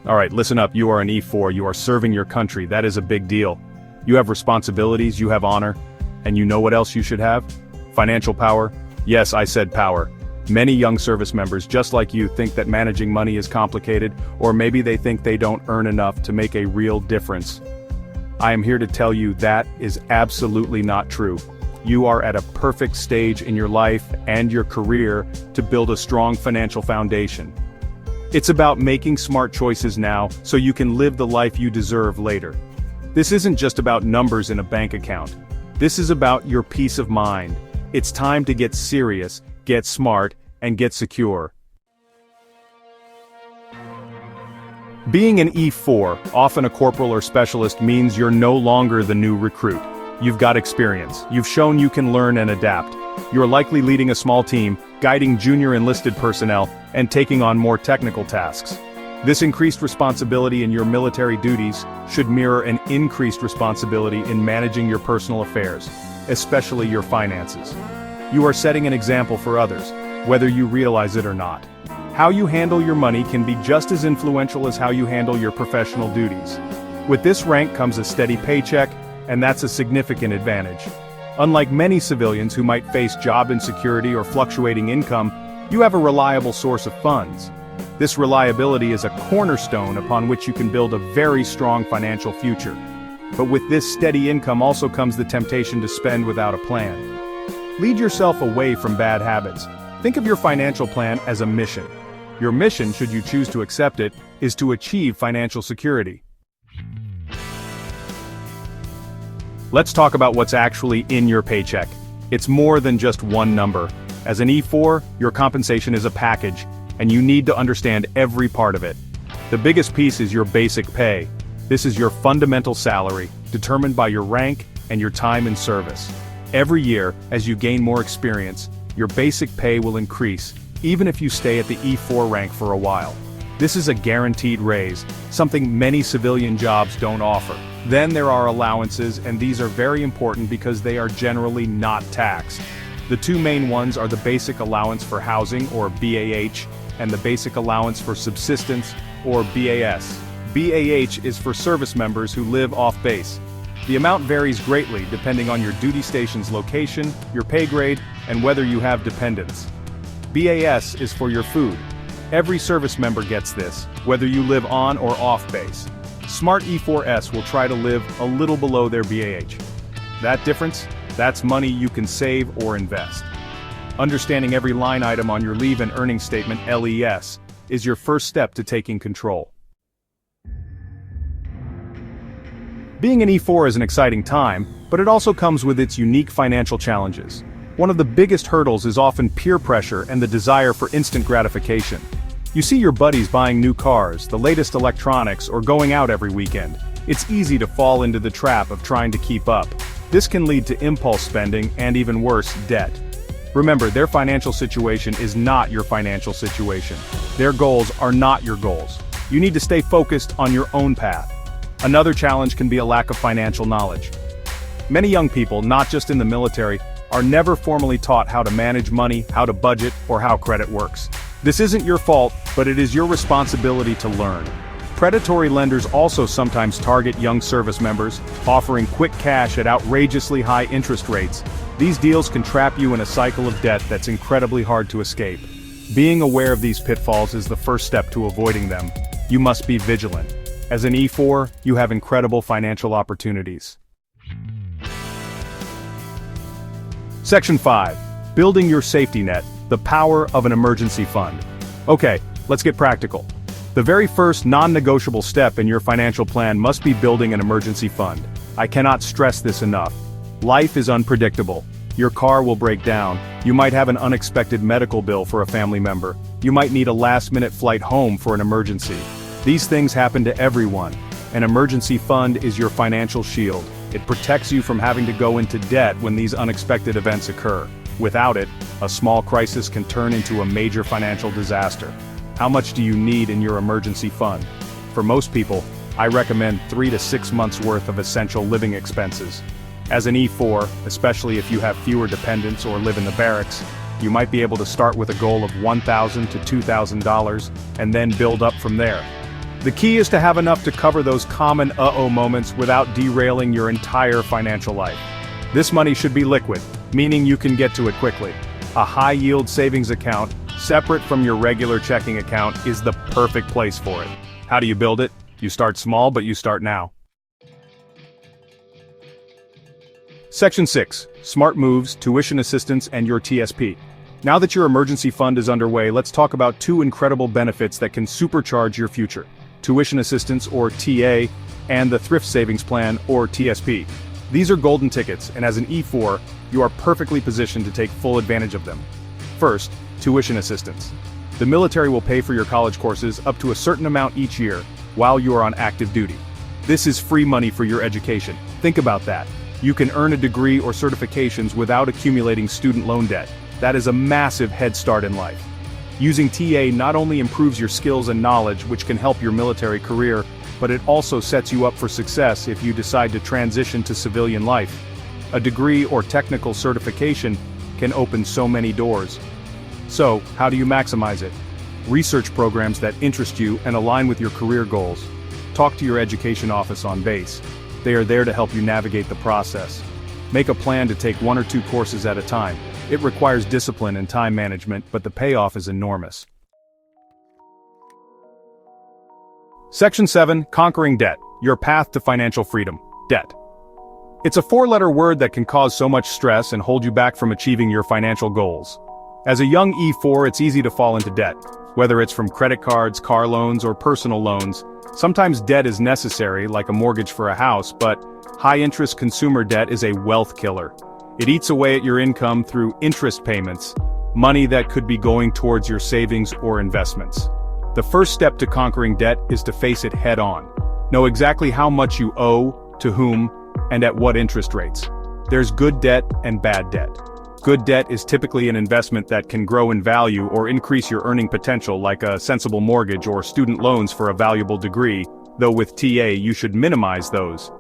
Alright, listen up, you are an E-4, you are serving your country, that is a big deal. You have responsibilities, you have honor, and you know what else you should have? Financial power? Yes, I said power. Many young service members, just like you, think that managing money is complicated, or maybe they think they don't earn enough to make a real difference. I am here to tell you that is absolutely not true. You are at a perfect stage in your life and your career to build a strong financial foundation. It's about making smart choices now so you can live the life you deserve later. This isn't just about numbers in a bank account. This is about your peace of mind. It's time to get serious, get smart, and get secure. Being an E-4, often a corporal or specialist, means you're no longer the new recruit. You've got experience. You've shown you can learn and adapt. You're likely leading a small team, guiding junior enlisted personnel, and taking on more technical tasks. This increased responsibility in your military duties should mirror an increased responsibility in managing your personal affairs, especially your finances. You are setting an example for others, whether you realize it or not. How you handle your money can be just as influential as how you handle your professional duties. With this rank comes a steady paycheck, and that's a significant advantage. Unlike many civilians who might face job insecurity or fluctuating income, you have a reliable source of funds. This reliability is a cornerstone upon which you can build a very strong financial future. But with this steady income also comes the temptation to spend without a plan. Lead yourself away from bad habits. Think of your financial plan as a mission. Your mission, should you choose to accept it, is to achieve financial security. Let's talk about what's actually in your paycheck. It's more than just one number. As an E-4, your compensation is a package, and you need to understand every part of it. The biggest piece is your basic pay. This is your fundamental salary, determined by your rank and your time in service. Every year, as you gain more experience, your basic pay will increase, even if you stay at the E-4 rank for a while. This is a guaranteed raise, something many civilian jobs don't offer. Then there are allowances, and these are very important because they are generally not taxed. The two main ones are the Basic Allowance for Housing, or BAH, and the Basic Allowance for Subsistence, or BAS. BAH is for service members who live off base. The amount varies greatly depending on your duty station's location, your pay grade, and whether you have dependents. BAS is for your food. Every service member gets this, whether you live on or off base. Smart E-4s will try to live a little below their BAH. That difference? That's money you can save or invest. Understanding every line item on your leave and earnings statement, LES, is your first step to taking control. Being an E-4 is an exciting time, but it also comes with its unique financial challenges. One of the biggest hurdles is often peer pressure and the desire for instant gratification. You see your buddies buying new cars, the latest electronics, or going out every weekend. It's easy to fall into the trap of trying to keep up. This can lead to impulse spending and, even worse, debt. Remember, their financial situation is not your financial situation. Their goals are not your goals. You need to stay focused on your own path. Another challenge can be a lack of financial knowledge. Many young people, not just in the military, are never formally taught how to manage money, how to budget, or how credit works. This isn't your fault, but it is your responsibility to learn. Predatory lenders also sometimes target young service members, offering quick cash at outrageously high interest rates. These deals can trap you in a cycle of debt that's incredibly hard to escape. Being aware of these pitfalls is the first step to avoiding them. You must be vigilant. As an E-4, you have incredible financial opportunities. Section 5. Building your safety net, the power of an emergency fund. Okay, let's get practical. The very first non-negotiable step in your financial plan must be building an emergency fund. I cannot stress this enough. Life is unpredictable. Your car will break down. You might have an unexpected medical bill for a family member. You might need a last-minute flight home for an emergency. These things happen to everyone. An emergency fund is your financial shield. It protects you from having to go into debt when these unexpected events occur. Without it, a small crisis can turn into a major financial disaster. How much do you need in your emergency fund? For most people, I recommend 3 to 6 months worth of essential living expenses. As an E-4, especially if you have fewer dependents or live in the barracks, you might be able to start with a goal of $1,000 to $2,000 and then build up from there. The key is to have enough to cover those common uh-oh moments without derailing your entire financial life. This money should be liquid, meaning you can get to it quickly. A high-yield savings account, separate from your regular checking account, is the perfect place for it. How do you build it? You start small, but you start now. Section 6. Smart moves, tuition assistance, and your TSP. Now that your emergency fund is underway, let's talk about two incredible benefits that can supercharge your future: tuition assistance, or TA, and the Thrift Savings Plan, or TSP. These are golden tickets, and as an E-4, you are perfectly positioned to take full advantage of them. First, tuition assistance. The military will pay for your college courses up to a certain amount each year, while you are on active duty. This is free money for your education. Think about that. You can earn a degree or certifications without accumulating student loan debt. That is a massive head start in life. Using TA not only improves your skills and knowledge, which can help your military career, but it also sets you up for success if you decide to transition to civilian life. A degree or technical certification can open so many doors. So, how do you maximize it? Research programs that interest you and align with your career goals. Talk to your education office on base. They are there to help you navigate the process. Make a plan to take 1 or 2 courses at a time. It requires discipline and time management, but the payoff is enormous. Section 7. Conquering debt. Your path to financial freedom. Debt. It's a 4-letter word that can cause so much stress and hold you back from achieving your financial goals. As a young E-4, it's easy to fall into debt. Whether it's from credit cards, car loans, or personal loans, sometimes debt is necessary, like a mortgage for a house, but high-interest consumer debt is a wealth killer. It eats away at your income through interest payments, money that could be going towards your savings or investments. The first step to conquering debt is to face it head-on. Know exactly how much you owe, to whom, and at what interest rates. There's good debt and bad debt. Good debt is typically an investment that can grow in value or increase your earning potential, like a sensible mortgage or student loans for a valuable degree, though with TA you should minimize those.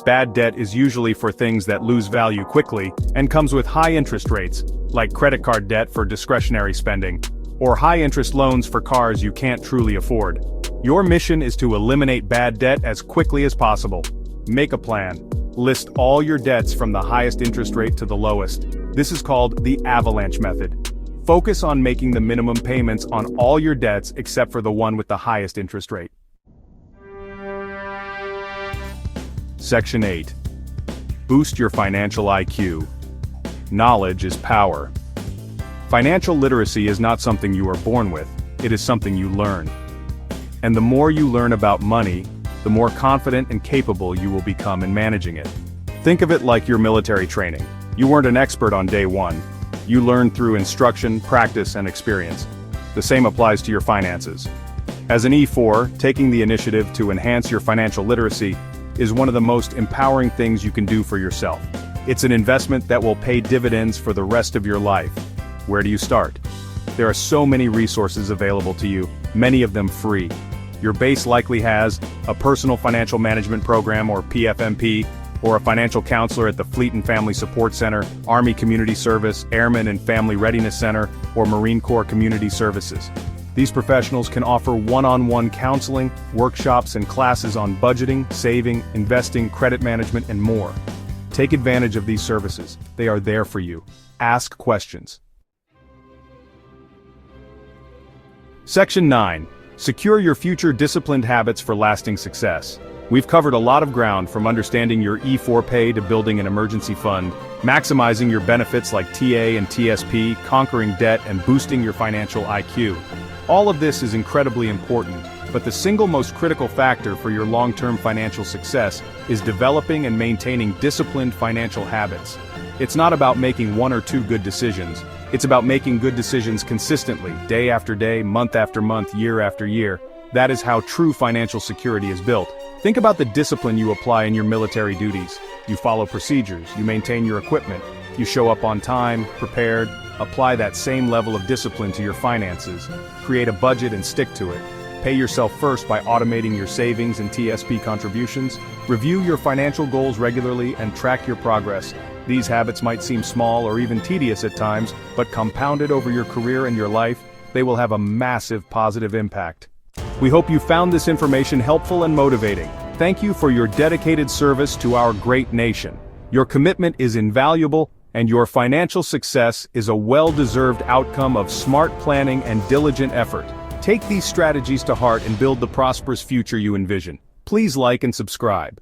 Bad debt is usually for things that lose value quickly and comes with high interest rates, like credit card debt for discretionary spending, or high-interest loans for cars you can't truly afford. Your mission is to eliminate bad debt as quickly as possible. Make a plan. List all your debts from the highest interest rate to the lowest. This is called the avalanche method. Focus on making the minimum payments on all your debts except for the one with the highest interest rate. Section 8. Boost your financial IQ. Knowledge is power. Financial literacy is not something you are born with, it is something you learn. And the more you learn about money, the more confident and capable you will become in managing it. Think of it like your military training. You weren't an expert on day one. You learned through instruction, practice, and experience. The same applies to your finances. As an E-4, taking the initiative to enhance your financial literacy is one of the most empowering things you can do for yourself. It's an investment that will pay dividends for the rest of your life. Where do you start? There are so many resources available to you, many of them free. Your base likely has a personal financial management program, or PFMP, or a financial counselor at the Fleet and Family Support Center, Army Community Service, Airmen and Family Readiness Center, or Marine Corps Community Services. These professionals can offer one-on-one counseling, workshops, and classes on budgeting, saving, investing, credit management, and more. Take advantage of these services. They are there for you. Ask questions. Section 9. Secure your future disciplined habits for lasting success. We've covered a lot of ground, from understanding your E-4 pay to building an emergency fund, maximizing your benefits like TA and TSP, conquering debt, and boosting your financial IQ. All of this is incredibly important, but the single most critical factor for your long-term financial success is developing and maintaining disciplined financial habits. It's not about making 1 or 2 good decisions. It's about making good decisions consistently, day after day, month after month, year after year. That is how true financial security is built. Think about the discipline you apply in your military duties. You follow procedures, you maintain your equipment, you show up on time, prepared. Apply that same level of discipline to your finances. Create a budget and stick to it. Pay yourself first by automating your savings and TSP contributions. Review your financial goals regularly and track your progress. These habits might seem small or even tedious at times, but compounded over your career and your life, they will have a massive positive impact. We hope you found this information helpful and motivating. Thank you for your dedicated service to our great nation. Your commitment is invaluable, and your financial success is a well-deserved outcome of smart planning and diligent effort. Take these strategies to heart and build the prosperous future you envision. Please like and subscribe.